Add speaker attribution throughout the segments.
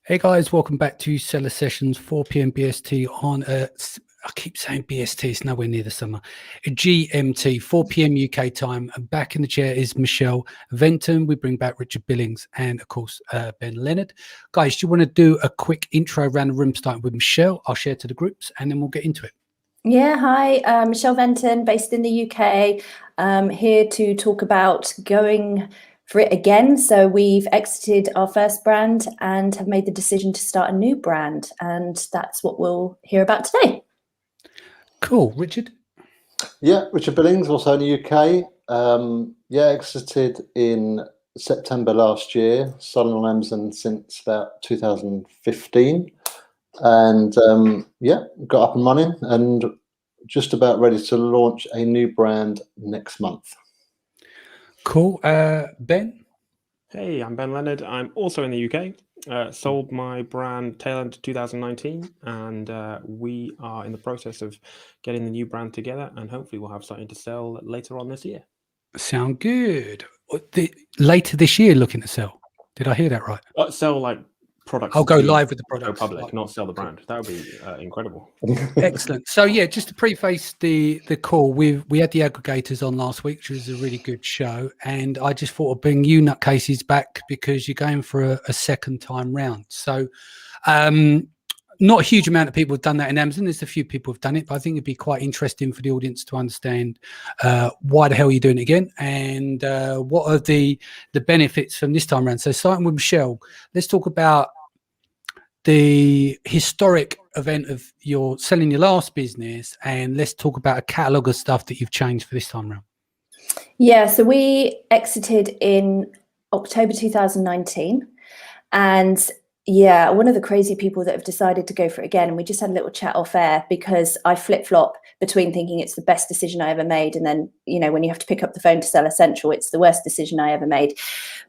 Speaker 1: Hey guys, welcome back to Seller Sessions, 4 p.m. BST on I keep saying BST, it's nowhere near the summer. GMT, 4 p.m. UK time. And back in the chair is Michele, Venton. We bring back Richard Billings and, of course, Ben Leonard. Guys, do you want to do a quick intro around the room, starting with Michele? I'll share to the groups and then we'll get into it.
Speaker 2: Yeah, hi, Michele Venton, based in the UK. Here to talk about going for it again. So we've exited our first brand and have made the decision to start a new brand. And that's what we'll hear about today.
Speaker 1: Cool. Richard?
Speaker 3: Yeah, Richard Billings, also in the UK. Exited in September last year, selling on Amazon since about 2015. And got up and running and just about ready to launch a new brand next month.
Speaker 1: Cool. Ben?
Speaker 4: Hey, I'm Ben Leonard. I'm also in the UK. Sold my brand tail end of 2019, and we are in the process of getting the new brand together, and hopefully we'll have something to sell later on this year.
Speaker 1: Sound good. Later this year, looking to sell. Did I hear that right?
Speaker 4: Sell like products.
Speaker 1: I'll go live with the products.
Speaker 4: Go public, not sell the brand. That would be incredible.
Speaker 1: Excellent. So yeah, just to preface the call, we had the Aggregators on last week, which was a really good show, and I just thought I'd bring you nutcases back because you're going for a second time round. So not a huge amount of people have done that in Amazon. There's a few people have done it, but I think it'd be quite interesting for the audience to understand why the hell you're doing it again and what are the benefits from this time around. So starting with Michele, let's talk about the historic event of your selling your last business, and let's talk about a catalogue of stuff that you've changed for this time around.
Speaker 2: Yeah, so we exited in October 2019, and yeah, one of the crazy people that have decided to go for it again. And we just had a little chat off air because I flip-flop between thinking it's the best decision I ever made. And then, you know, when you have to pick up the phone to sell Essential, it's the worst decision I ever made.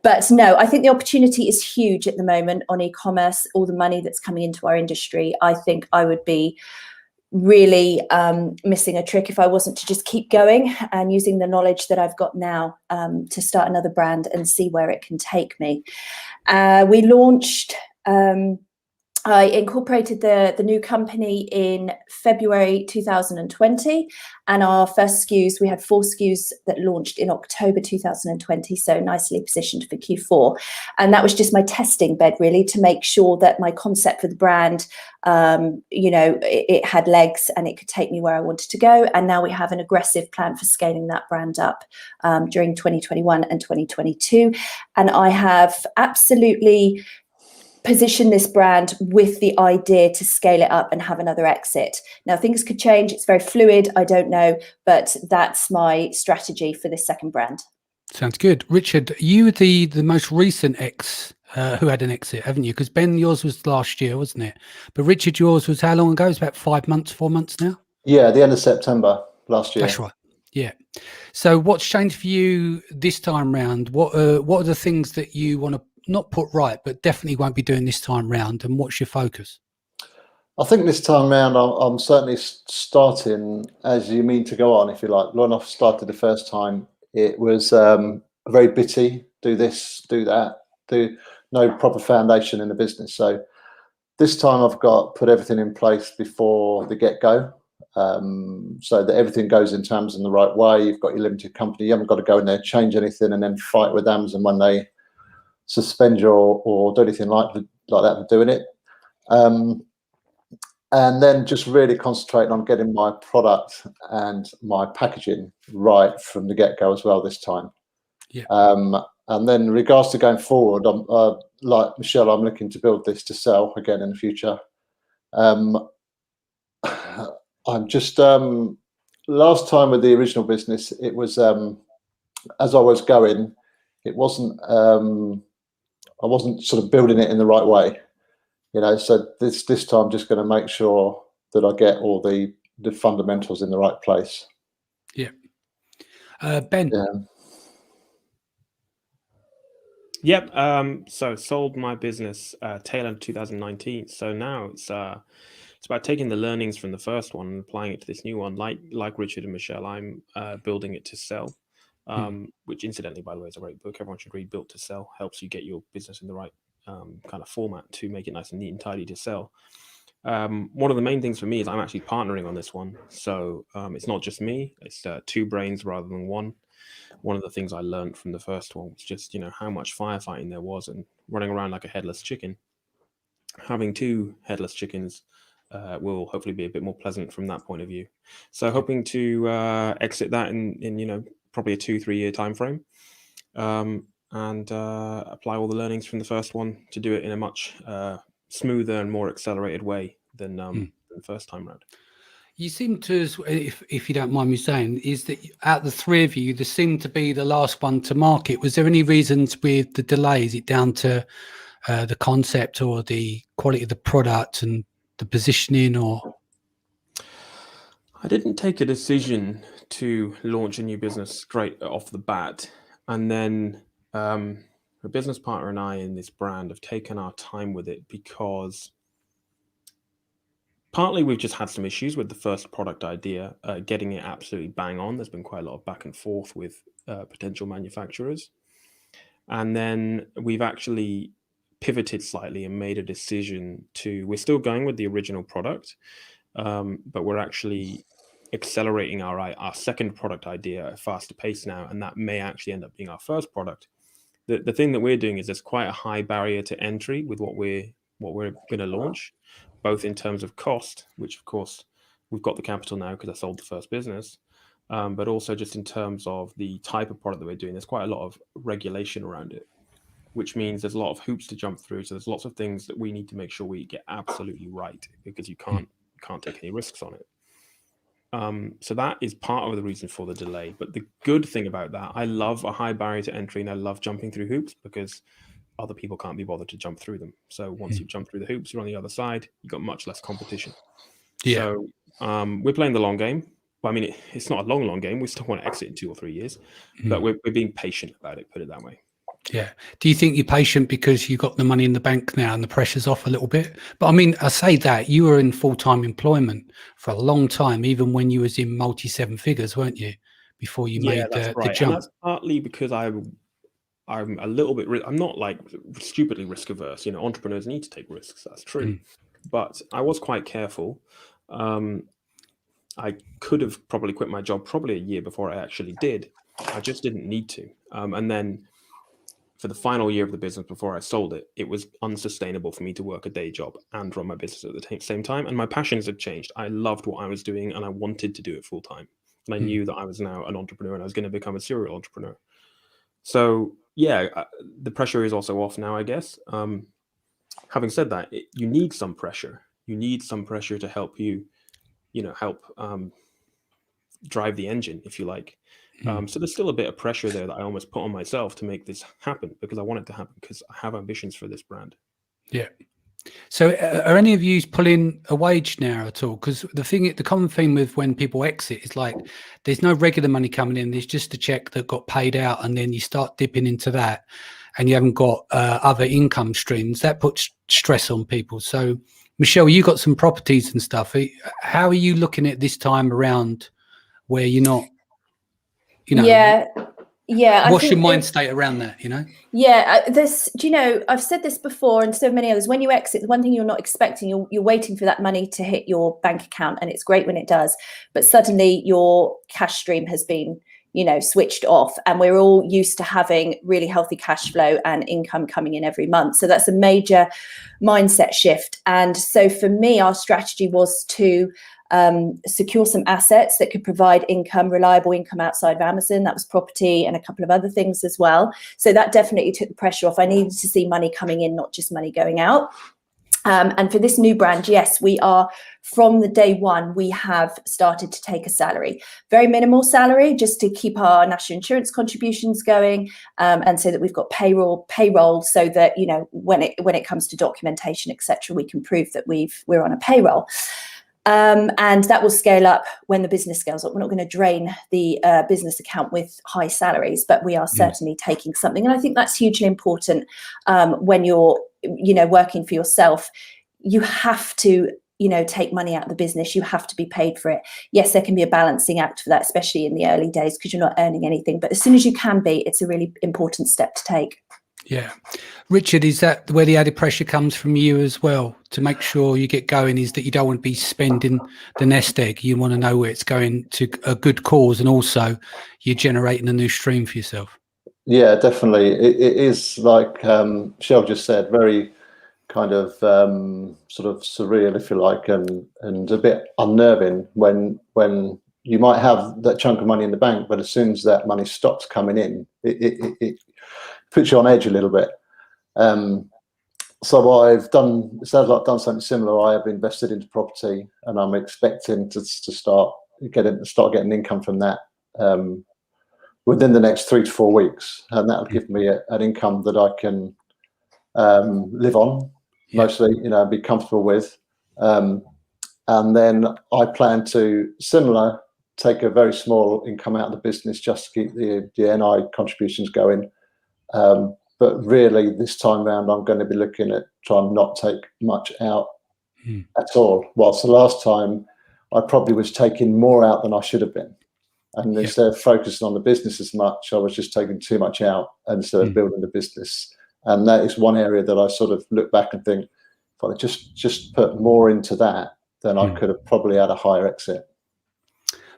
Speaker 2: But no, I think the opportunity is huge at the moment on e-commerce, all the money that's coming into our industry. I think I would be really missing a trick if I wasn't to just keep going and using the knowledge that I've got now to start another brand and see where it can take me. We launched... I incorporated the new company in February 2020, and our first SKUs, we had 4 SKUs that launched in October 2020, so nicely positioned for Q4. And that was just my testing bed, really, to make sure that my concept for the brand, it had legs and it could take me where I wanted to go. And now we have an aggressive plan for scaling that brand up during 2021 and 2022. And I have absolutely position this brand with the idea to scale it up and have another exit. Now, things could change. It's very fluid. I don't know, but that's my strategy for this second brand.
Speaker 1: Sounds good. Richard, you were the most recent who had an exit, haven't you? Because Ben, yours was last year, wasn't it? But Richard, yours was how long ago? It's about 5 months, 4 months now?
Speaker 3: Yeah, the end of September last year.
Speaker 1: That's right. Yeah. So what's changed for you this time round? What are the things that you want to not put right, but definitely won't be doing this time round, and what's your focus?
Speaker 3: I think this time round I'm certainly starting as you mean to go on, if you like. When I started the first time, it was very bitty, do this, do that, do no proper foundation in the business. So this time I've got put everything in place before the get-go, so that everything goes into Amazon the right way. You've got your limited company, you haven't got to go in there, change anything and then fight with Amazon when they suspend you or do anything like that for doing it. And then just really concentrating on getting my product and my packaging right from the get-go as well this time.
Speaker 1: Yeah.
Speaker 3: And then in regards to going forward, I'm like Michele, I'm looking to build this to sell again in the future. I'm just last time with the original business, it was as I was going, it wasn't I wasn't sort of building it in the right way, you know. So this time, just going to make sure that I get all the fundamentals in the right place.
Speaker 1: Yeah. Ben.
Speaker 4: Yeah. Yep. So sold my business tail end 2019. So now it's about taking the learnings from the first one and applying it to this new one. Like Richard and Michele, I'm building it to sell. Which incidentally, by the way, is a great book. Everyone should read. Built to Sell helps you get your business in the right kind of format to make it nice and neat and tidy to sell. One of the main things for me is I'm actually partnering on this one. So it's not just me, it's two brains rather than one. One of the things I learned from the first one was just, how much firefighting there was and running around like a headless chicken. Having two headless chickens will hopefully be a bit more pleasant from that point of view. So hoping to exit that in probably a 2-3 year time frame, and apply all the learnings from the first one to do it in a much smoother and more accelerated way than the first time around.
Speaker 1: You seem to, if you don't mind me saying, is that out of the three of you, there seemed to be the last one to market. Was there any reasons with the delay? Is it down to the concept or the quality of the product and the positioning, or?
Speaker 4: I didn't take a decision to launch a new business straight off the bat. And then a business partner and I in this brand have taken our time with it because partly we've just had some issues with the first product idea, getting it absolutely bang on. There's been quite a lot of back and forth with potential manufacturers. And then we've actually pivoted slightly and made a decision we're still going with the original product, but we're actually accelerating our second product idea at a faster pace now, and that may actually end up being our first product. The thing that we're doing is there's quite a high barrier to entry with what we're going to launch, both in terms of cost, which of course we've got the capital now because I sold the first business, but also just in terms of the type of product that we're doing. There's quite a lot of regulation around it, which means there's a lot of hoops to jump through. So there's lots of things that we need to make sure we get absolutely right, because you can't take any risks on it. So that is part of the reason for the delay. But the good thing about that, I love a high barrier to entry, and I love jumping through hoops because other people can't be bothered to jump through them. So once you've jumped through the hoops, you're on the other side, you've got much less competition.
Speaker 1: Yeah.
Speaker 4: So we're playing the long game. Well, I mean, it's not a long game. We still want to exit in 2 or 3 years, but we're being patient about it, put it that way.
Speaker 1: Yeah. Do you think you're patient because you got the money in the bank now and the pressure's off a little bit? But I mean, I say that you were in full-time employment for a long time, even when you was in multi-7 figures, weren't you? Before you made the jump.
Speaker 4: And that's partly because I'm a little bit, I'm not like stupidly risk averse. Entrepreneurs need to take risks. That's true. But I was quite careful. I could have probably quit my job probably a year before I actually did. I just didn't need to. And then for the final year of the business before I sold it, it was unsustainable for me to work a day job and run my business at the same time. And my passions had changed. I loved what I was doing and I wanted to do it full time. And I knew that I was now an entrepreneur and I was going to become a serial entrepreneur. So yeah, the pressure is also off now, I guess. Having said that, you need some pressure. You need some pressure to help you, help drive the engine, if you like. So there's still a bit of pressure there that I almost put on myself to make this happen, because I want it to happen, because I have ambitions for this brand.
Speaker 1: Yeah. So are any of you pulling a wage now at all? Because the common thing with when people exit is like there's no regular money coming in. There's just a check that got paid out, and then you start dipping into that, and you haven't got other income streams. That puts stress on people. So Michele, you got some properties and stuff. How are you looking at this time around where you're not,
Speaker 2: Yeah.
Speaker 1: What's your mind state around that,
Speaker 2: Yeah, I've said this before and so many others. When you exit, the one thing you're not expecting, you're waiting for that money to hit your bank account, and it's great when it does. But suddenly your cash stream has been, switched off, and we're all used to having really healthy cash flow and income coming in every month. So that's a major mindset shift. And so for me, our strategy was to secure some assets that could provide reliable income outside of Amazon. That was property and a couple of other things as well. So that definitely took the pressure off. I needed to see money coming in, not just money going out. And for this new brand, yes, we are, from the day one, we have started to take a salary, very minimal salary, just to keep our national insurance contributions going, and so that we've got payroll, so that when it comes to documentation, etc., we can prove that we're on a payroll. And that will scale up when the business scales up. We're not going to drain the business account with high salaries, but we are certainly taking something. And I think that's hugely important when you're, working for yourself. You have to, take money out of the business. You have to be paid for it. Yes, there can be a balancing act for that, especially in the early days, because you're not earning anything. But as soon as you can be, it's a really important step to take.
Speaker 1: Yeah. Richard, is that where the added pressure comes from you as well to make sure you get going, is that you don't want to be spending the nest egg? You want to know where it's going to a good cause, and also you're generating a new stream for yourself.
Speaker 3: Yeah, definitely. It is like Michele just said, very kind of sort of surreal, if you like, and a bit unnerving when you might have that chunk of money in the bank, but as soon as that money stops coming in, it puts you on edge a little bit. So what I've done, it sounds like I've done something similar. I have invested into property, and I'm expecting to start getting income from that within the next 3 to 4 weeks, and that'll give me an income that I can live on, mostly, be comfortable with. And then I plan to take a very small income out of the business just to keep the NI contributions going. But really, this time round, I'm going to be looking at trying not to take much out at all. Whilst the last time, I probably was taking more out than I should have been. And instead of focusing on the business as much, I was just taking too much out instead of building the business. And that is one area that I sort of look back and think, if I just put more into that, then I could have probably had a higher exit.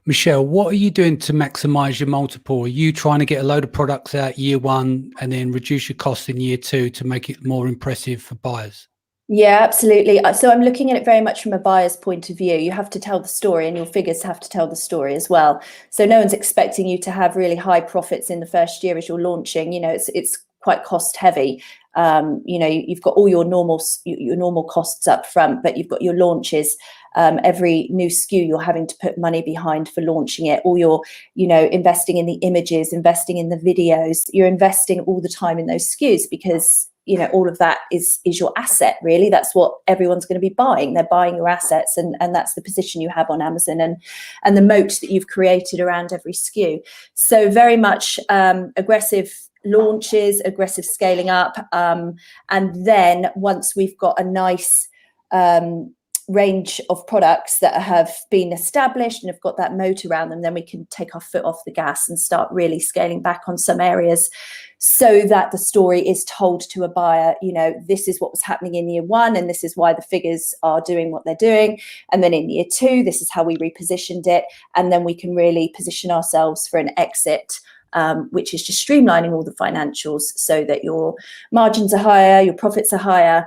Speaker 1: Michele, what are you doing to maximize your multiple? Are you trying to get a load of products out year 1 and then reduce your costs in year 2 to make it more impressive for buyers?
Speaker 2: Yeah, absolutely. So I'm looking at it very much from a buyer's point of view. You have to tell the story, and your figures have to tell the story as well. So no one's expecting you to have really high profits in the first year as you're launching. It's quite cost heavy. You've got all your normal costs up front, but you've got your launches. Every new SKU you're having to put money behind for launching it. All your, investing in the images, investing in the videos. You're investing all the time in those SKUs because all of that is your asset, really. That's what everyone's going to be buying. They're buying your assets, and that's the position you have on Amazon and the moat that you've created around every SKU. So very much aggressive launches, aggressive scaling up, and then once we've got a nice range of products that have been established and have got that moat around them, then we can take our foot off the gas and start really scaling back on some areas so that the story is told to a buyer. This is what was happening in year 1, and this is why the figures are doing what they're doing. And then in year 2, this is how we repositioned it. And then we can really position ourselves for an exit, which is just streamlining all the financials so that your margins are higher, your profits are higher,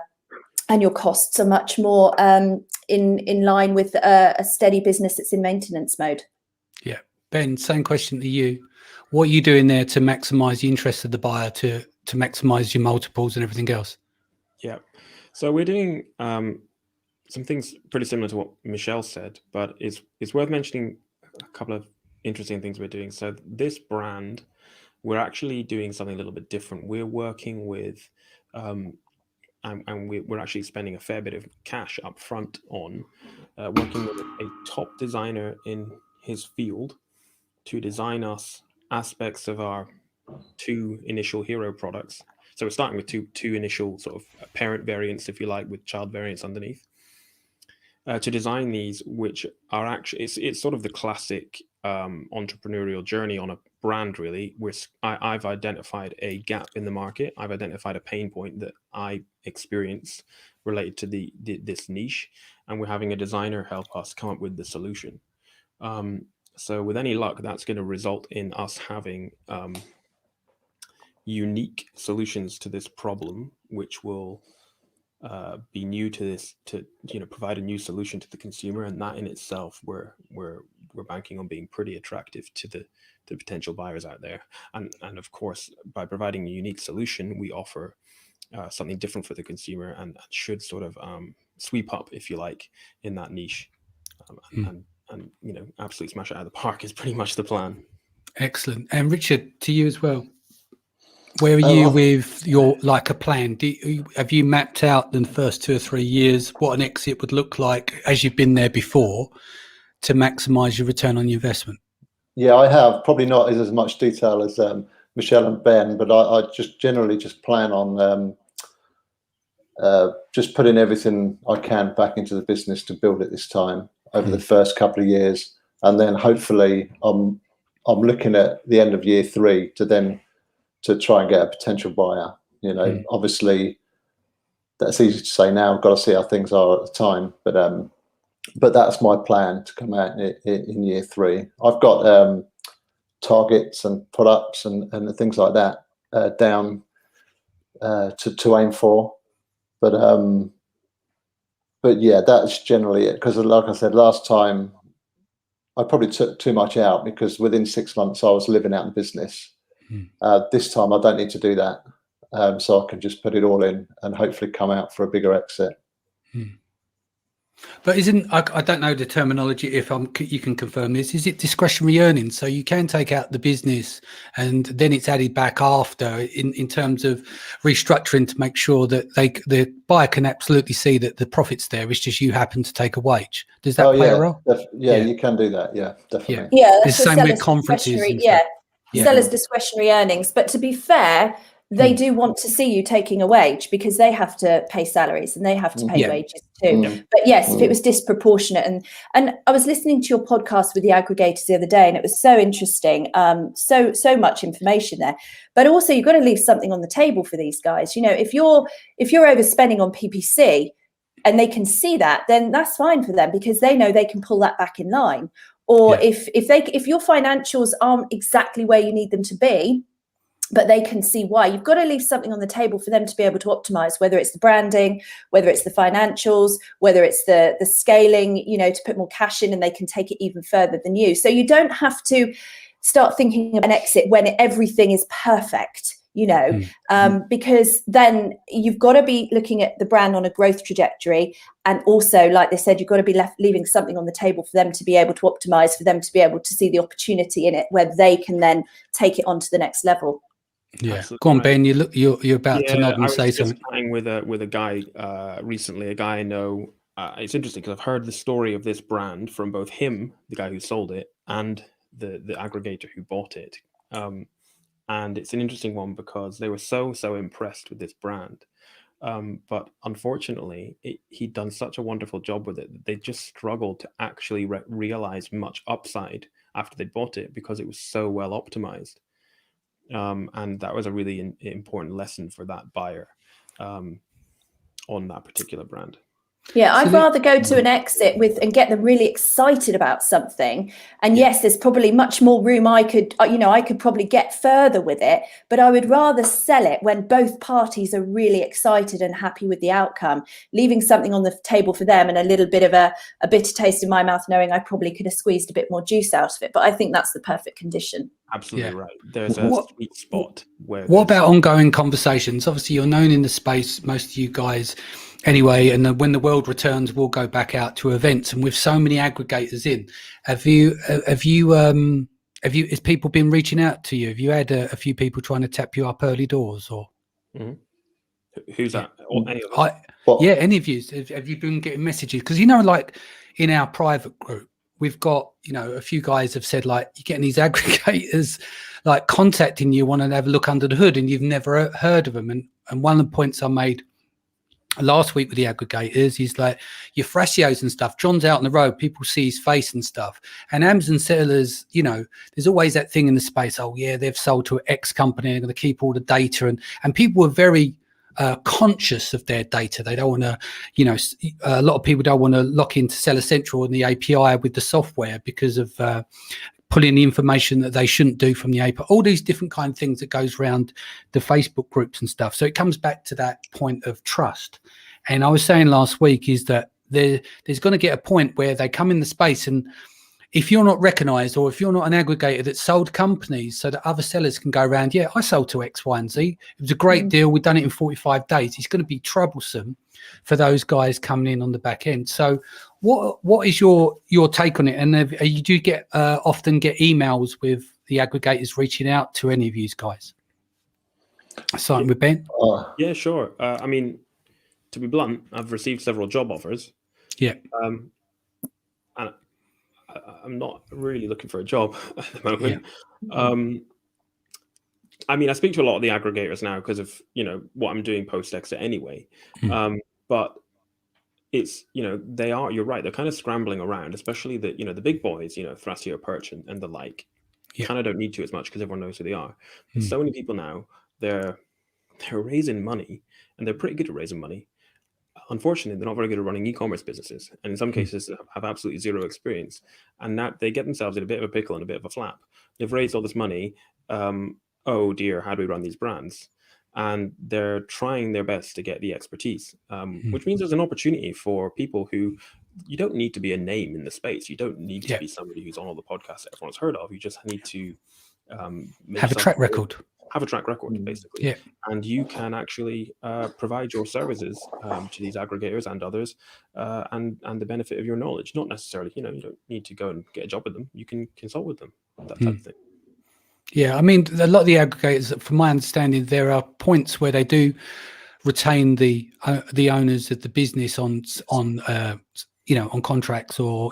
Speaker 2: and your costs are much more in line with a steady business that's in maintenance mode. Yeah.
Speaker 1: Ben, same question to you. What are you doing there to maximize the interest of the buyer, to maximize your multiples and everything else?
Speaker 4: Yeah. So we're doing some things pretty similar to what Michele said, but it's worth mentioning a couple of interesting things we're doing. So this brand, we're actually doing something a little bit different. We're working with and we're actually spending a fair bit of cash up front on working with a top designer in his field to design us aspects of our 2 initial hero products. So we're starting with two initial sort of parent variants, if you like, with child variants underneath, to design these, which are actually, it's sort of the classic entrepreneurial journey on a brand, really. I've identified a gap in the market. I've identified a pain point that I experience related to this niche, and we're having a designer help us come up with the solution. So with any luck, that's going to result in us having unique solutions to this problem, which will be new to this, to provide a new solution to the consumer, and that in itself we're banking on being pretty attractive to the potential buyers out there. And of course, by providing a unique solution, we offer something different for the consumer, and should sort of sweep up, if you like, in that niche, and absolutely smash it out of the park is pretty much the plan.
Speaker 1: Excellent. And Richard, to you as well. Where are you with your a plan? Have you mapped out in the first 2 or 3 years what an exit would look like, as you've been there before, to maximize your return on your investment?
Speaker 3: Yeah, I have. Probably not as much detail as Michele and Ben, but I just generally just plan on just putting everything I can back into the business to build it this time over the first couple of years, and then hopefully I'm looking at the end of year 3 to try and get a potential buyer. You know, obviously that's easy to say now. I've got to see how things are at the time, but that's my plan to come out in year 3. I've got targets and products and things like that down to aim for, but yeah, that's generally it. Because like I said last time, I probably took too much out because within 6 months I was living out the business. This time I don't need to do that, so I can just put it all in and hopefully come out for a bigger exit.
Speaker 1: But I don't know the terminology, if you can confirm this, is it discretionary earnings? So you can take out the business and then it's added back after in terms of restructuring to make sure that the buyer can absolutely see that the profit's there. It's just you happen to take a wage. Does that play a role?
Speaker 3: Yeah, you can do that. Yeah, definitely.
Speaker 2: Yeah,
Speaker 1: it's the same with conferences.
Speaker 2: Seller's discretionary earnings. But to be fair, they do want to see you taking a wage because they have to pay salaries and they have to pay wages too. But yes, if it was disproportionate, and I was listening to your podcast with the aggregators the other day, and it was so interesting. So much information there. But also you've got to leave something on the table for these guys. You know, if you're overspending on PPC and they can see that, then that's fine for them because they know they can pull that back in line. Or if your financials aren't exactly where you need them to be, but they can see why. You've got to leave something on the table for them to be able to optimize, whether it's the branding, whether it's the financials, whether it's the scaling, you know, to put more cash in and they can take it even further than you. So you don't have to start thinking of an exit when everything is perfect, you know, because then you've got to be looking at the brand on a growth trajectory. And also, like they said, you've got to be leaving something on the table for them to be able to optimize, for them to be able to see the opportunity in it where they can then take it on to the next level.
Speaker 1: Yeah,
Speaker 4: absolutely
Speaker 1: go on,
Speaker 4: right.
Speaker 1: Ben. You're about to nod and say something.
Speaker 4: I was just chatting with a guy recently, a guy I know. It's interesting because I've heard the story of this brand from both him, the guy who sold it, and the aggregator who bought it. And it's an interesting one because they were so impressed with this brand. But unfortunately, he'd done such a wonderful job with it that they just struggled to actually realize much upside after they bought it because it was so well optimized. And that was a really important lesson for that buyer on that particular brand.
Speaker 2: Yeah, I'd rather go to an exit and get them really excited about something. And yes, there's probably much more room I could probably get further with it, but I would rather sell it when both parties are really excited and happy with the outcome, leaving something on the table for them and a little bit of a bitter taste in my mouth, knowing I probably could have squeezed a bit more juice out of it. But I think that's the perfect condition.
Speaker 4: Absolutely right. There's a sweet spot where.
Speaker 1: What about ongoing conversations? Obviously, you're known in the space, most of you guys. Anyway, and when the world returns, we'll go back out to events. And with so many aggregators in, has people been reaching out to you? Have you had a few people trying to tap you up early doors, or?
Speaker 4: Who's that? Any of us?
Speaker 1: Any of you? Have you been getting messages? Because, you know, like in our private group, we've got, you know, a few guys have said, like, you're getting these aggregators like contacting you, want to have a look under the hood, and you've never heard of them. And one of the points I made last week with the aggregators is like your Thrasios and stuff. John's out on the road, people see his face and stuff. And Amazon sellers, you know, there's always that thing in the space. Oh yeah, they've sold to X company, they're going to keep all the data, and people are very conscious of their data. They don't want to, you know, a lot of people don't want to lock into Seller Central and the API with the software because of pulling the information that they shouldn't do from the API, all these different kind of things that goes around the Facebook groups and stuff. So it comes back to that point of trust. And I was saying last week is that there's going to get a point where they come in the space, and if you're not recognized, or if you're not an aggregator that sold companies so that other sellers can go around, yeah, I sold to X, Y, and Z. It was a great deal. We've done it in 45 days. It's going to be troublesome for those guys coming in on the back end. So what is your take on it? And you do get often get emails with the aggregators reaching out to any of you guys? Starting with Ben.
Speaker 4: Yeah, sure. I mean, to be blunt, I've received several job offers.
Speaker 1: Yeah.
Speaker 4: And I'm not really looking for a job at the moment. Yeah. I mean, I speak to a lot of the aggregators now because of, you know, what I'm doing post-exit anyway. But it's, you know, you're right, they're kind of scrambling around, especially the big boys, you know, Thrasio, Perch and the like. Kind of don't need to as much because everyone knows who they are. But so many people now, they're they're raising money, and they're pretty good at raising money. Unfortunately, they're not very good at running e-commerce businesses, and in some cases have absolutely zero experience. And that they get themselves in a bit of a pickle and a bit of a flap. They've raised all this money. Oh dear, how do we run these brands? And they're trying their best to get the expertise, which means there's an opportunity for people who you don't need to be a name in the space. You don't need to be somebody who's on all the podcasts that everyone's heard of. You just need to
Speaker 1: have a track record.
Speaker 4: Have a track record, basically, and you can actually provide your services to these aggregators and others, and the benefit of your knowledge. Not necessarily, you don't need to go and get a job with them. You can consult with them, that type of thing.
Speaker 1: Yeah, I mean, a lot of the aggregators, from my understanding, there are points where they do retain the owners of the business on contracts, or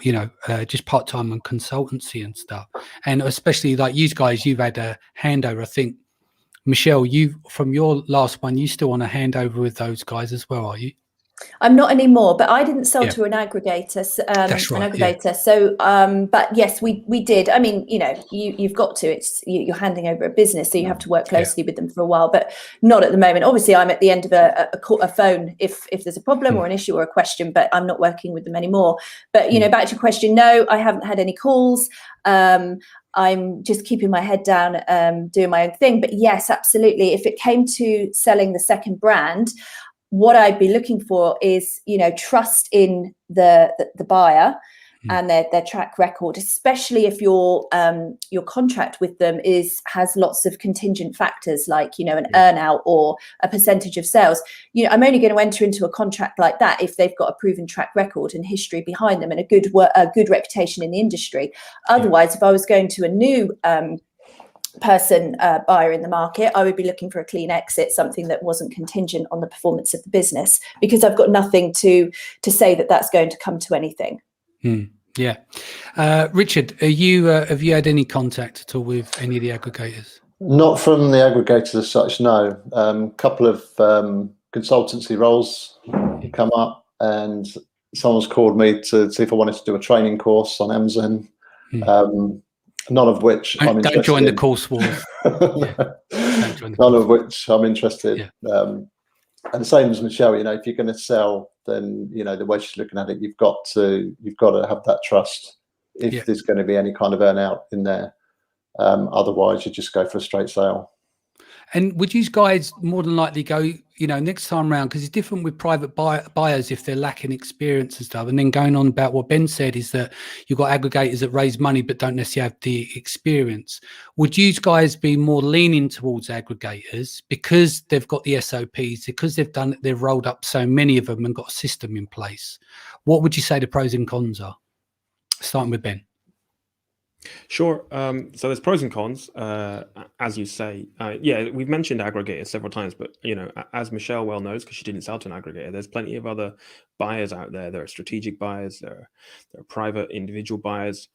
Speaker 1: just part-time and consultancy and stuff. And especially like you guys, you've had a handover. I think, Michele, you from your last one, you still on a handover with those guys as well, are you?
Speaker 2: I'm not anymore, but I didn't sell to an aggregator.
Speaker 1: That's right,
Speaker 2: an aggregator. So, but yes, we did. I mean, you've got to. You're handing over a business, so you have to work closely with them for a while, but not at the moment. Obviously, I'm at the end of a phone if there's a problem or an issue or a question, but I'm not working with them anymore. But back to your question, no, I haven't had any calls. I'm just keeping my head down, doing my own thing. But yes, absolutely. If it came to selling the second brand, what I'd be looking for is, trust in the buyer and their track record, especially if your contract with them has lots of contingent factors like, an earnout or a percentage of sales. I'm only going to enter into a contract like that if they've got a proven track record and history behind them and a good reputation in the industry. Otherwise, if I was going to a new buyer in the market, I would be looking for a clean exit, something that wasn't contingent on the performance of the business, because I've got nothing to say that that's going to come to anything.
Speaker 1: Yeah. Richard, have you had any contact at all with any of the aggregators?
Speaker 3: Not from the aggregators as such, no. Couple of consultancy roles come up, and someone's called me to see if I wanted to do a training course on Amazon. None of which I'm interested in.
Speaker 1: Don't join the course wars.
Speaker 3: None of which I'm interested in. And the same as Michele, if you're going to sell, then the way she's looking at it, you've got to have that trust if there's going to be any kind of earnout in there. Otherwise, you just go for a straight sale.
Speaker 1: And would you guys more than likely go, next time around, because it's different with private buyers if they're lacking experience and stuff. And then going on about what Ben said is that you've got aggregators that raise money but don't necessarily have the experience. Would you guys be more leaning towards aggregators because they've got the SOPs, because they've rolled up so many of them and got a system in place? What would you say the pros and cons are? Starting with Ben.
Speaker 4: Sure. So there's pros and cons, as you say. We've mentioned aggregators several times, but as Michele well knows, because she didn't sell to an aggregator, there's plenty of other buyers out there. There are strategic buyers, there are private individual buyers.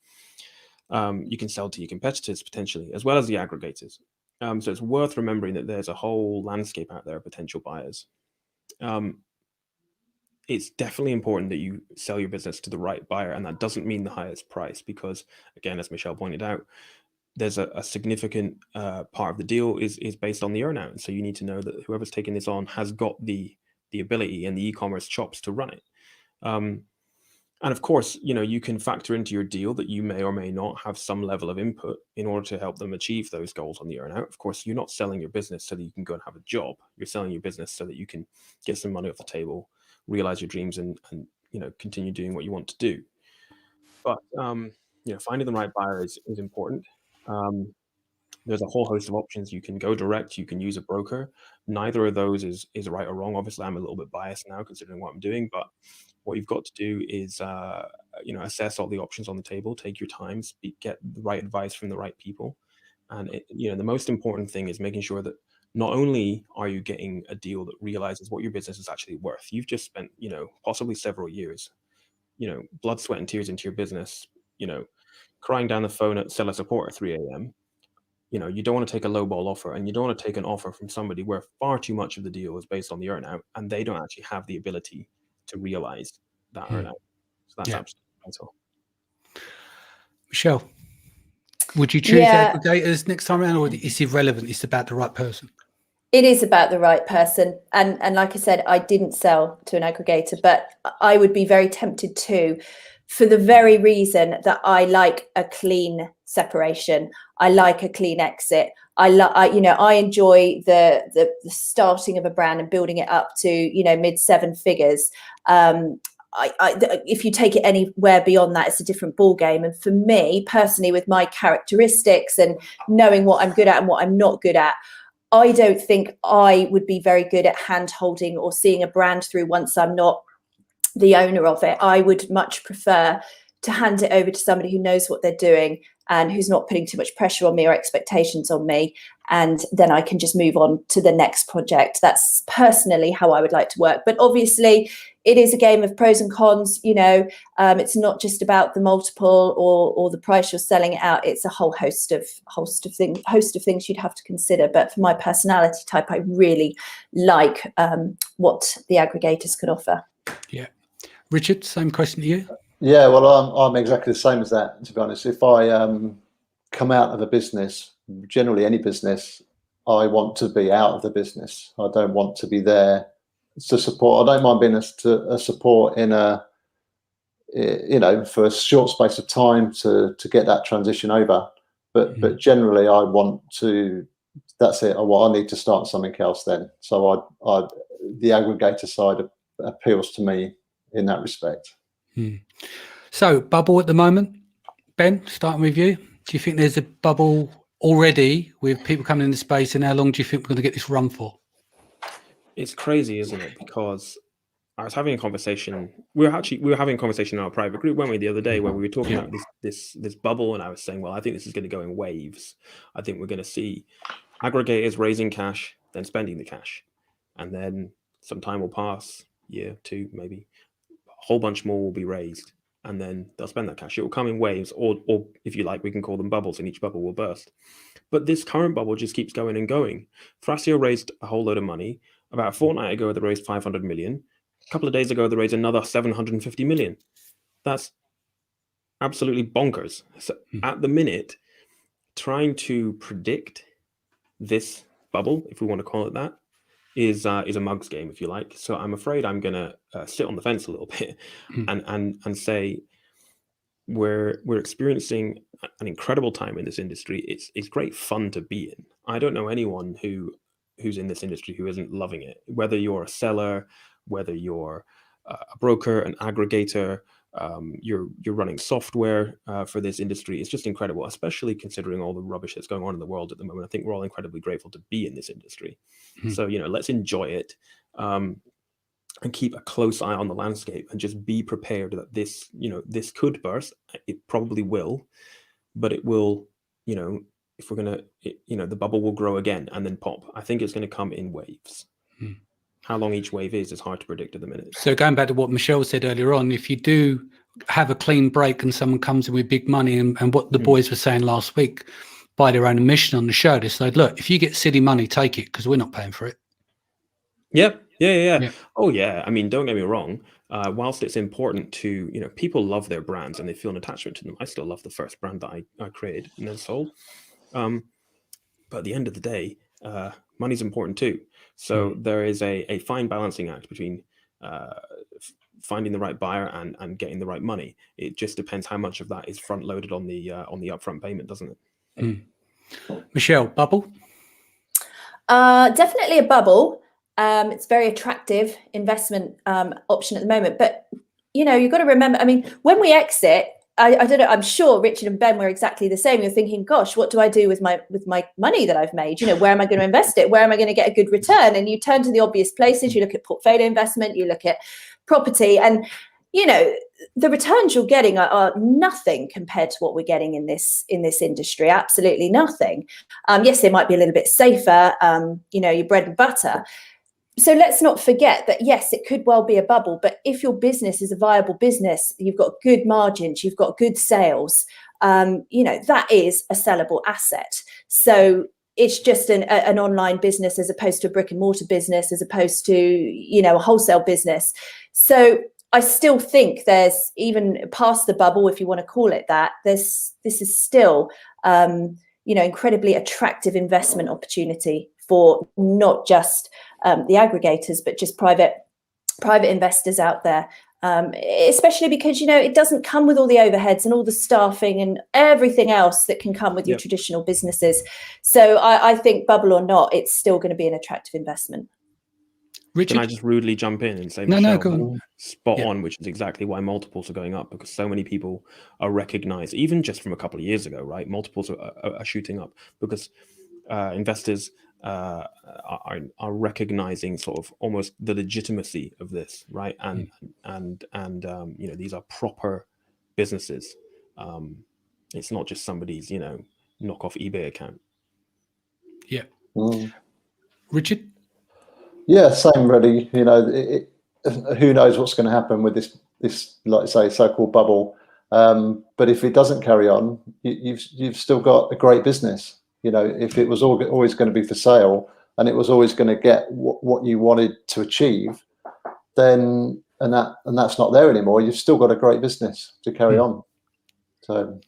Speaker 4: You can sell to your competitors potentially, as well as the aggregators. So it's worth remembering that there's a whole landscape out there of potential buyers. It's definitely important that you sell your business to the right buyer, and that doesn't mean the highest price, because again, as Michele pointed out, there's a significant part of the deal is based on the earnout. And so you need to know that whoever's taking this on has got the ability and the e-commerce chops to run it. And of course, you can factor into your deal that you may or may not have some level of input in order to help them achieve those goals on the earnout. Of course, you're not selling your business so that you can go and have a job. You're selling your business so that you can get some money off the table, realize your dreams, and continue doing what you want to do. But finding the right buyer is important. There's a whole host of options. You can go direct, you can use a broker. Neither of those is right or wrong. Obviously, I'm a little bit biased now considering what I'm doing, but what you've got to do is assess all the options on the table, take your time, get the right advice from the right people. And the most important thing is making sure that not only are you getting a deal that realizes what your business is actually worth. You've just spent, possibly several years, blood, sweat, and tears into your business, crying down the phone at seller support at 3 a.m. You don't want to take a lowball offer, and you don't want to take an offer from somebody where far too much of the deal is based on the earnout, and they don't actually have the ability to realize that earnout. So that's absolutely vital.
Speaker 1: Michele, would you choose aggregators next time around, or is it irrelevant? It's about the right person?
Speaker 2: It is about the right person. And like I said, I didn't sell to an aggregator, but I would be very tempted to, for the very reason that I like a clean separation. I like a clean exit. I enjoy the starting of a brand and building it up to, mid 7 figures. If you take it anywhere beyond that, it's a different ball game. And for me personally, with my characteristics and knowing what I'm good at and what I'm not good at, I don't think I would be very good at hand holding or seeing a brand through once I'm not the owner of it. I would much prefer to hand it over to somebody who knows what they're doing and who's not putting too much pressure on me or expectations on me. And then I can just move on to the next project. That's personally how I would like to work. But obviously, it is a game of pros and cons. It's not just about the multiple or the price you're selling it out. It's a whole host of things you'd have to consider. But for my personality type, I really like what the aggregators can offer.
Speaker 1: Yeah, Richard, same question to you.
Speaker 3: Yeah, well, I'm exactly the same as that, to be honest. If I come out of a business, generally any business, I want to be out of the business. I don't want to be there to support. I don't mind being a support in for a short space of time to get that transition over. But generally, I want to. That's it. I need to start something else then. So the aggregator side appeals to me in that respect.
Speaker 1: So bubble at the moment, Ben, starting with you. Do you think there's a bubble already with people coming in the space, and how long do you think we're going to get this run for?
Speaker 4: It's crazy, isn't it? Because I was having a conversation. We were having a conversation in our private group, weren't we, the other day, where we were talking about this bubble, and I was saying, well, I think this is going to go in waves. I think we're going to see aggregators raising cash, then spending the cash, and then some time will pass, year, 2, maybe. A whole bunch more will be raised, and then they'll spend that cash. It will come in waves, or if you like, we can call them bubbles, and each bubble will burst. But this current bubble just keeps going and going. Thrasio raised a whole load of money. About a fortnight ago, they raised 500 million. A couple of days ago, they raised another 750 million. That's absolutely bonkers. So at the minute, trying to predict this bubble, if we want to call it that, is a mug's game, if you like. So I'm afraid I'm going to sit on the fence a little bit and say we're experiencing an incredible time in this industry. It's great fun to be in. I don't know anyone who's in this industry who isn't loving it, whether you're a seller, whether you're a broker, an aggregator, you're running software for this industry. It's just incredible, especially considering all the rubbish that's going on in the world at the moment. I think we're all incredibly grateful to be in this industry. So, let's enjoy it and keep a close eye on the landscape and just be prepared that this could burst. It probably will, but it will, if we're going to, the bubble will grow again and then pop. I think it's going to come in waves. How long each wave is hard to predict at the minute.
Speaker 1: So going back to what Michele said earlier on, if you do have a clean break and someone comes in with big money and what the boys were saying last week, by their own admission on the show, they said, look, if you get silly money, take it, because we're not paying for it.
Speaker 4: Yeah. Oh yeah. I mean, don't get me wrong. Whilst it's important to, people love their brands and they feel an attachment to them. I still love the first brand that I created and then sold. But at the end of the day, money's important too. So there is a fine balancing act between finding the right buyer and getting the right money. It just depends how much of that is front loaded on the upfront payment, doesn't it?
Speaker 1: Michele, bubble?
Speaker 2: Definitely a bubble. It's a very attractive investment option at the moment. But, you've got to remember, I mean, when we exit, I don't know, I'm sure Richard and Ben were exactly the same. You're thinking, gosh, what do I do with my money that I've made? Where am I going to invest it? Where am I going to get a good return? And you turn to the obvious places. You look at portfolio investment, you look at property, and, the returns you're getting are nothing compared to what we're getting in this industry. Absolutely nothing. Yes, they might be a little bit safer, your bread and butter. So let's not forget that, yes, it could well be a bubble, but if your business is a viable business, you've got good margins, you've got good sales, that is a sellable asset. So it's just an online business as opposed to a brick and mortar business, as opposed to, a wholesale business. So I still think there's, even past the bubble, if you want to call it that, this is still, incredibly attractive investment opportunity for not just the aggregators, but just private investors out there. Especially because, you know, it doesn't come with all the overheads and all the staffing and everything else that can come with your traditional businesses. So I think, bubble or not, it's still going to be an attractive investment.
Speaker 1: Richard?
Speaker 4: Can I just rudely jump in and say,
Speaker 1: No,
Speaker 4: Michele,
Speaker 1: go on.
Speaker 4: spot on, which is exactly why multiples are going up, because so many people are recognized, even just from a couple of years ago, right? Multiples are shooting up because investors are recognizing sort of almost the legitimacy of this, right? And you know, these are proper businesses. It's not just somebody's, you know, knockoff eBay account.
Speaker 1: Yeah.
Speaker 3: Mm.
Speaker 1: Richard?
Speaker 3: Yeah, same really. You know, who knows what's going to happen with this, like I say, so-called bubble. But if it doesn't carry on, you've still got a great business. You know, if it was always going to be for sale and it was always going to get what you wanted to achieve, then and that's not there anymore, you've still got a great business to carry on. So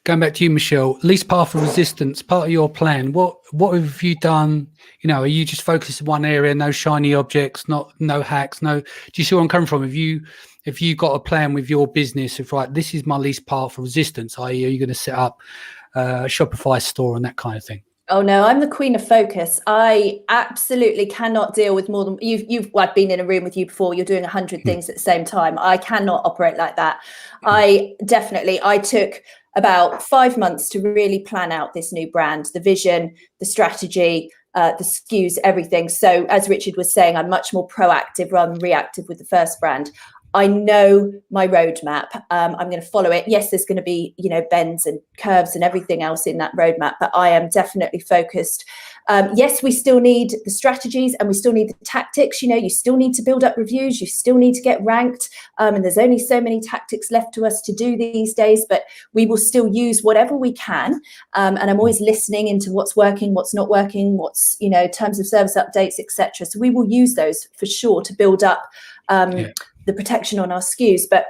Speaker 1: going back to you, Michele, least path of resistance, part of your plan, what have you done? You know, are you just focused in one area, no shiny objects, no hacks, do you see where I'm coming from? Have you got a plan with your business of, right, this is my least path of resistance, i.e. are you going to set up a Shopify store and that kind of thing?
Speaker 2: Oh no, I'm the queen of focus. I absolutely cannot deal with more than I've been in a room with you before. You're doing 100 things at the same time. I cannot operate like that. I took about 5 months to really plan out this new brand, the vision, the strategy, the SKUs, everything. So as Richard was saying, I'm much more proactive rather than reactive with the first brand. I know my roadmap. I'm going to follow it. Yes, there's going to be, you know, bends and curves and everything else in that roadmap, but I am definitely focused. Yes, we still need the strategies and we still need the tactics. You know, you still need to build up reviews. You still need to get ranked. And there's only so many tactics left to us to do these days, but we will still use whatever we can. And I'm always listening into what's working, what's not working, what's, you know, terms of service updates, etc. So we will use those for sure to build up the protection on our SKUs, but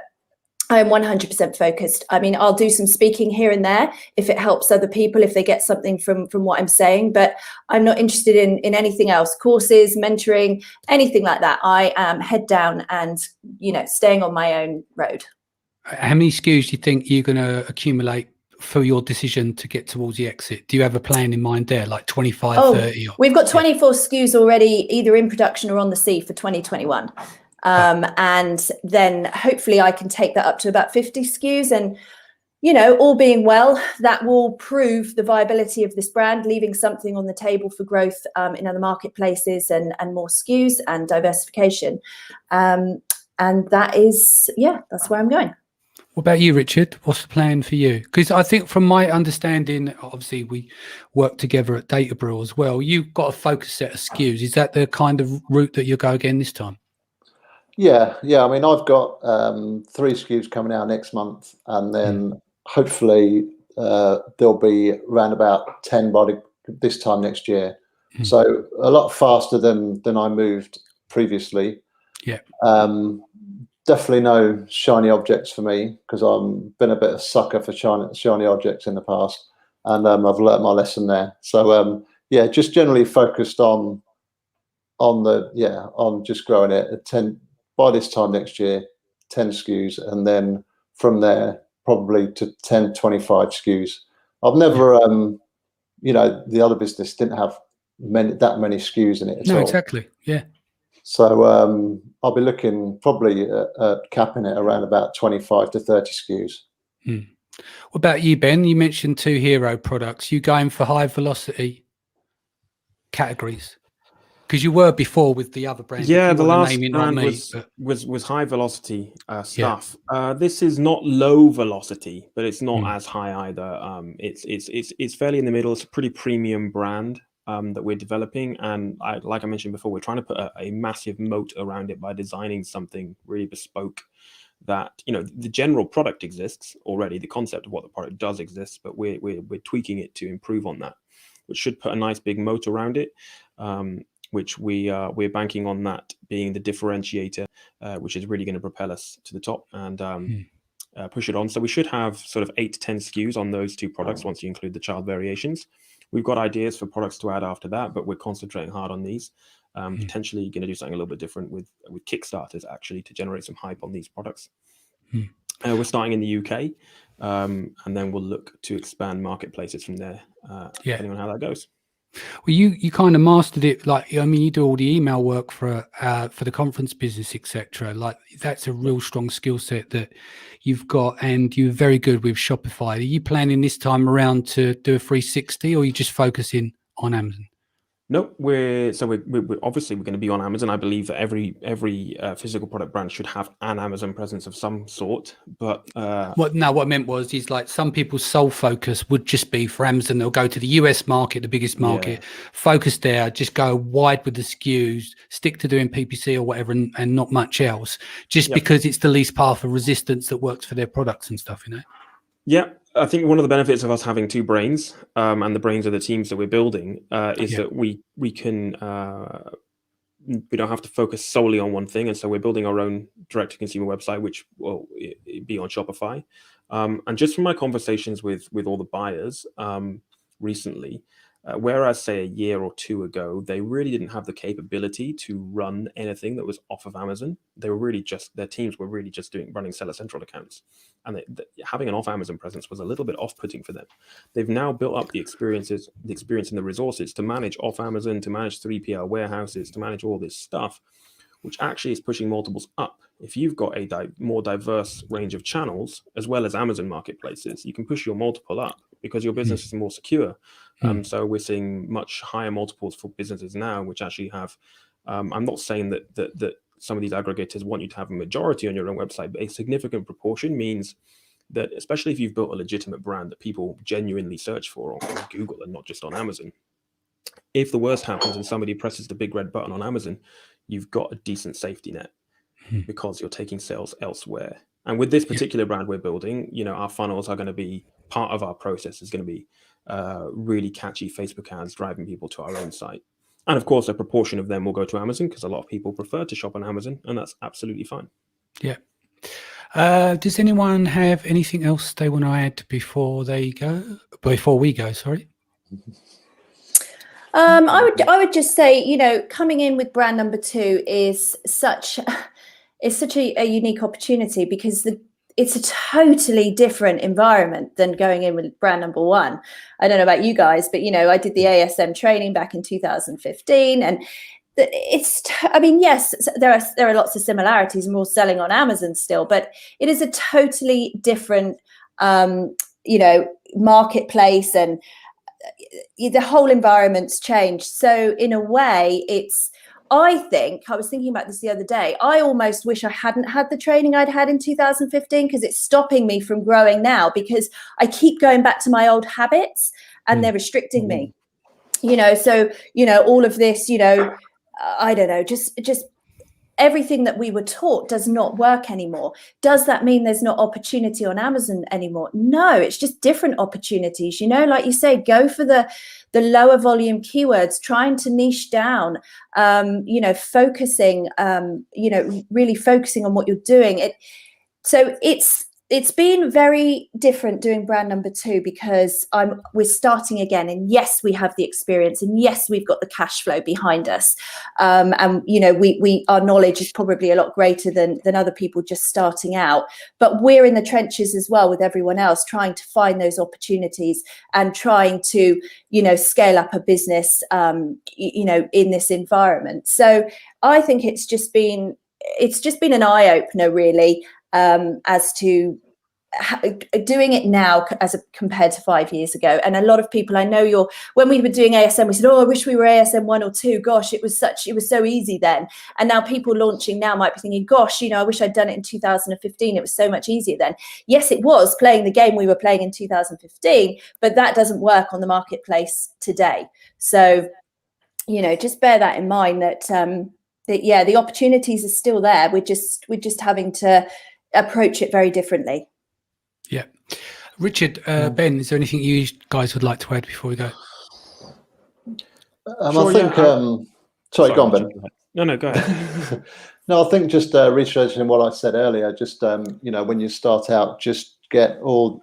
Speaker 2: I am 100% focused. I mean, I'll do some speaking here and there if it helps other people, if they get something from what I'm saying, but I'm not interested in anything else, courses, mentoring, anything like that. I am head down and, you know, staying on my own road.
Speaker 1: How many SKUs do you think you're going to accumulate for your decision to get towards the exit? Do you have a plan in mind there, like 25, 30?
Speaker 2: We've got 24 SKUs already, either in production or on the sea for 2021. And then hopefully I can take that up to about 50 SKUs, and, you know, all being well, that will prove the viability of this brand, leaving something on the table for growth in other marketplaces and more SKUs and diversification. And that is, that's where I'm going.
Speaker 1: What about you, Richard? What's the plan for you? Because I think from my understanding, obviously we work together at Data Brew as well. You've got a focused set of SKUs. Is that the kind of route that you'll go again this time?
Speaker 3: Yeah. I mean, I've got 3 SKUs coming out next month, and then hopefully there'll be around about 10 by this time next year. So a lot faster than I moved previously.
Speaker 1: Yeah.
Speaker 3: Definitely no shiny objects for me, because I've been a bit of a sucker for shiny objects in the past, and I've learnt my lesson there. So just generally focused on just growing it at 10 by this time next year, 10 SKUs, and then from there probably to 10, 25 SKUs. I've never, you know, the other business didn't have that many SKUs in it at all.
Speaker 1: No, exactly. Yeah.
Speaker 3: So I'll be looking probably at capping it around about 25 to 30 SKUs.
Speaker 1: What about you, Ben? You mentioned 2 hero products. You going for high velocity categories? Because you were before with the other brand.
Speaker 4: Yeah, the last brand was high velocity stuff. Yeah. This is not low velocity, but it's not as high either. It's fairly in the middle. It's a pretty premium brand that we're developing, and like I mentioned before, we're trying to put a massive moat around it by designing something really bespoke. That, you know, the general product exists already. The concept of what the product does exist, but we're tweaking it to improve on that, which should put a nice big moat around it. Which we're banking on that being the differentiator, which is really going to propel us to the top and push it on. So we should have sort of 8 to 10 SKUs on those 2 products once you include the child variations. We've got ideas for products to add after that, but we're concentrating hard on these. Potentially going to do something a little bit different with Kickstarters, actually, to generate some hype on these products. We're starting in the UK, and then we'll look to expand marketplaces from there, depending on how that goes.
Speaker 1: Well, you kind of mastered it. Like, I mean, you do all the email work for the conference business, etc. Like, that's a real strong skill set that you've got, and you're very good with Shopify. Are you planning this time around to do a 360, or are you just focusing on Amazon?
Speaker 4: No, we're obviously going to be on Amazon. I believe that every physical product brand should have an Amazon presence of some sort. But
Speaker 1: what I meant was, is like some people's sole focus would just be for Amazon. They'll go to the US market, the biggest market, focus there, just go wide with the SKUs, stick to doing PPC or whatever, and not much else, just because it's the least path of resistance that works for their products and stuff, you know?
Speaker 4: Yeah. I think one of the benefits of us having two brains, and the brains of the teams that we're building, is that we can we don't have to focus solely on one thing, and so we're building our own direct-to-consumer website, which will be on Shopify. And just from my conversations with all the buyers recently, whereas say a year or two ago, they really didn't have the capability to run anything that was off of Amazon. They were really their teams were really just running Seller Central accounts. And having an off Amazon presence was a little bit off-putting for them. They've now built up the experience and the resources to manage off Amazon, to manage 3PL warehouses, to manage all this stuff, which actually is pushing multiples up. If you've got a more diverse range of channels, as well as Amazon marketplaces, you can push your multiple up because your business is more secure. So we're seeing much higher multiples for businesses now, which actually have, I'm not saying that some of these aggregators want you to have a majority on your own website, but a significant proportion means that, especially if you've built a legitimate brand that people genuinely search for on Google and not just on Amazon, if the worst happens and somebody presses the big red button on Amazon, you've got a decent safety net because you're taking sales elsewhere. And with this particular brand we're building, you know, our funnels are going to be part of our process is going to be really catchy Facebook ads driving people to our own site. And of course, a proportion of them will go to Amazon because a lot of people prefer to shop on Amazon, and that's absolutely fine. Yeah.
Speaker 1: Does anyone have anything else they want to add before we go? Sorry.
Speaker 2: I would just say, you know, coming in with brand number 2 is such a unique opportunity because it's a totally different environment than going in with brand number 1. I don't know about you guys, but, you know, I did the ASM training back in 2015, and I mean, yes, there are lots of similarities, and we're selling on Amazon still, but it is a totally different, you know, marketplace, and the whole environment's changed. So in a way, I was thinking about this the other day. I almost wish I hadn't had the training I'd had in 2015 because it's stopping me from growing now because I keep going back to my old habits and they're restricting me, you know? So, you know, all of this, you know, I don't know, just everything that we were taught does not work anymore. Does that mean there's not opportunity on Amazon anymore? No, it's just different opportunities. You know, like you say, go for the lower volume keywords, trying to niche down, you know, focusing, you know, really focusing on what you're doing. So it's been very different doing brand number 2 because we're starting again, and yes, we have the experience, and yes, we've got the cash flow behind us, and you know, our knowledge is probably a lot greater than other people just starting out. But we're in the trenches as well with everyone else, trying to find those opportunities and trying to, you know, scale up a business, you know, in this environment. So I think it's just been an eye opener, really. As to doing it now as compared to 5 years ago. And a lot of people I know, when we were doing ASM, we said, oh, I wish we were ASM 1 or 2. Gosh, it was so easy then. And now people launching now might be thinking, gosh, you know, I wish I'd done it in 2015. It was so much easier then. Yes, it was playing the game we were playing in 2015, but that doesn't work on the marketplace today. So, you know, just bear that in mind that yeah, the opportunities are still there. We're just having to approach it very differently.
Speaker 1: Yeah. Richard, Ben, is there anything you guys would like to add before we go?
Speaker 3: Sure, I think, sorry, go on, Ben.
Speaker 4: No, go ahead.
Speaker 3: No, I think just reiterating what I said earlier, just, you know, when you start out, just get all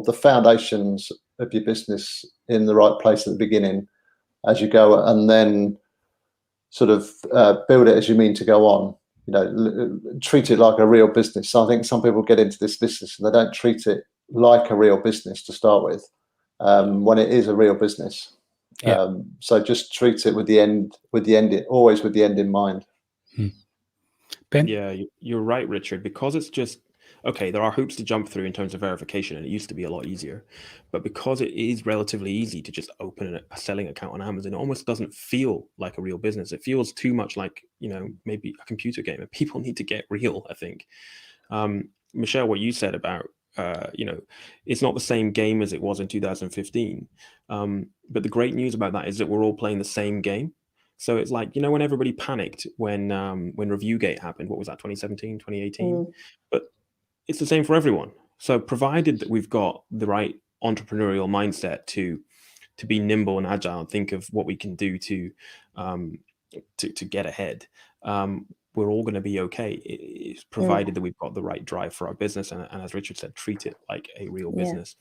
Speaker 3: the foundations your business in the right place at the beginning as you go, and then sort of build it as you mean to go on. Treat it like a real business. So I think some people get into this business and they don't treat it like a real business to start with, when it is a real business.
Speaker 1: Yeah.
Speaker 3: So just treat it always with the end in mind.
Speaker 1: Ben?
Speaker 4: Yeah, you're right, Richard, because it's just, okay, there are hoops to jump through in terms of verification, and it used to be a lot easier. But because it is relatively easy to just open a selling account on Amazon, it almost doesn't feel like a real business. It feels too much like, maybe a computer game. And people need to get real, I think. Michele, what you said about, it's not the same game as it was in 2015. But the great news about that is that we're all playing the same game. So it's like, when everybody panicked when Reviewgate happened, what was that, 2017, 2018? But it's the same for everyone. So provided that we've got the right entrepreneurial mindset to be nimble and agile and think of what we can do to get ahead, we're all going to be okay. It's provided that we've got the right drive for our business, and as Richard said, treat it like a real business.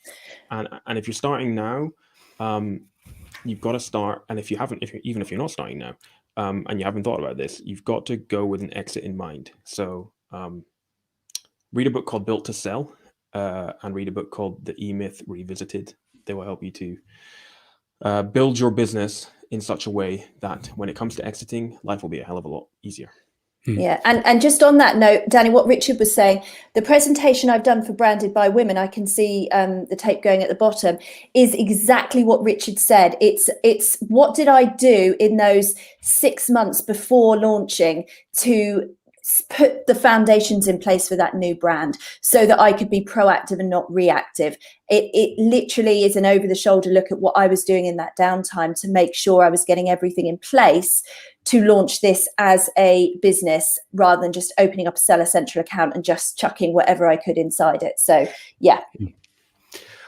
Speaker 4: And if you're starting now, you've got to start. And even if you're not starting now, and you haven't thought about this, you've got to go with an exit in mind. So read a book called Built to Sell, and read a book called The E-Myth Revisited. They will help you to build your business in such a way that when it comes to exiting, life will be a hell of a lot easier.
Speaker 2: Yeah, and just on that note, Danny, what Richard was saying, the presentation I've done for Branded by Women, I can see the tape going at the bottom, is exactly what Richard said. It's what did I do in those 6 months before launching to put the foundations in place for that new brand so that I could be proactive and not reactive. It literally is an over-the-shoulder look at what I was doing in that downtime to make sure I was getting everything in place to launch this as a business rather than just opening up a Seller Central account and just chucking whatever I could inside it. So, yeah.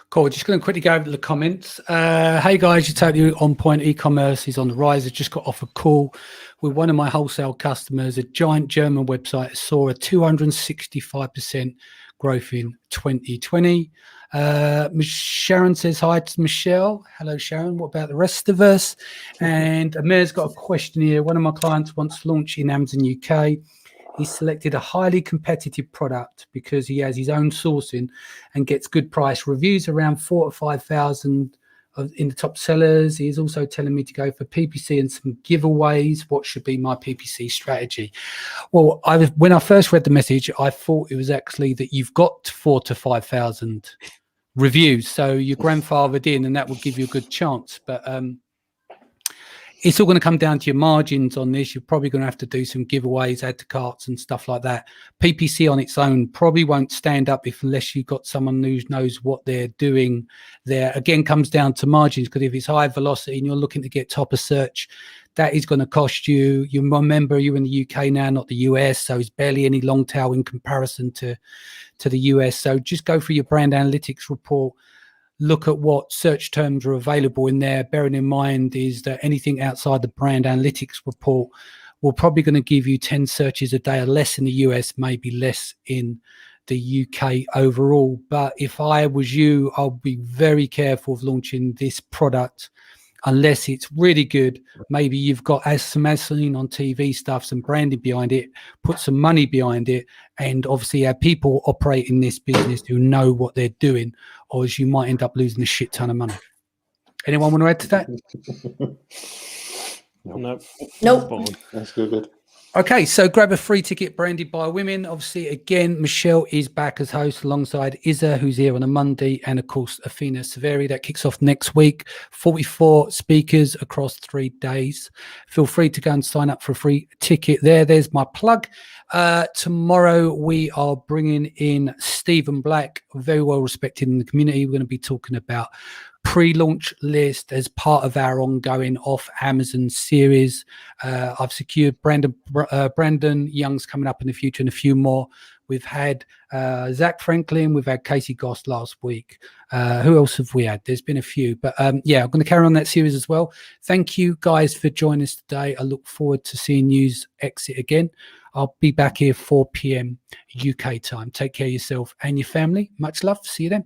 Speaker 1: Cool. Just going to quickly go over the comments. Hey guys, you're totally on point. E-commerce is on the rise. I just got off a call with one of my wholesale customers. A giant German website saw a 265% growth in 2020. Sharon says hi to Michele. Hello, Sharon. What about the rest of us? And Amir's got a question here. One of my clients wants to launch in Amazon UK. He selected a highly competitive product because he has his own sourcing and gets good price reviews, around 4,000 to 5,000 in the top sellers. He's also telling me to go for PPC and some giveaways. What should be my PPC strategy? Well, when I first read the message, I thought it was actually that you've got 4,000 to 5,000 reviews, so you're grandfathered in, and that will give you a good chance. But it's all going to come down to your margins on this. You're probably going to have to do some giveaways, add to carts and stuff like that. PPC on its own probably won't stand up unless you've got someone who knows what they're doing there. Again, comes down to margins, because if it's high velocity and you're looking to get top of search, that is going to cost you. You remember, you're in the UK now, not the US, so it's barely any long tail in comparison to the US. So just go through your brand analytics report. Look at what search terms are available in there. Bearing in mind is that anything outside the brand analytics report will probably going to give you 10 searches a day or less in the US, maybe less in the UK overall. But if I was you, I'll be very careful of launching this product unless it's really good. Maybe you've got some as seen on TV stuff, some branding behind it, put some money behind it, and obviously have people operating this business who know what they're doing, or as you might end up losing a shit ton of money. Anyone want to add to that?
Speaker 2: Nope.
Speaker 3: That's good.
Speaker 1: Okay, so grab a free ticket, Branded by Women. Obviously, again, Michele is back as host alongside Isa, who's here on a Monday, and of course, Athena Severi. That kicks off next week. 44 speakers across 3 days. Feel free to go and sign up for a free ticket there. There's my plug. Tomorrow, we are bringing in Stephen Black, very well respected in the community. We're going to be talking about pre-launch list as part of our ongoing off Amazon series. I've secured Brandon Young's coming up in the future, and a few more. We've had Zach Franklin, we've had Casey Goss last week. Who else have we had? There's been a few, but yeah, I'm going to carry on that series as well. Thank you guys for joining us today. I look forward to seeing you exit again. I'll be back here 4 p.m. UK time. Take care of yourself and your family. Much love. See you then.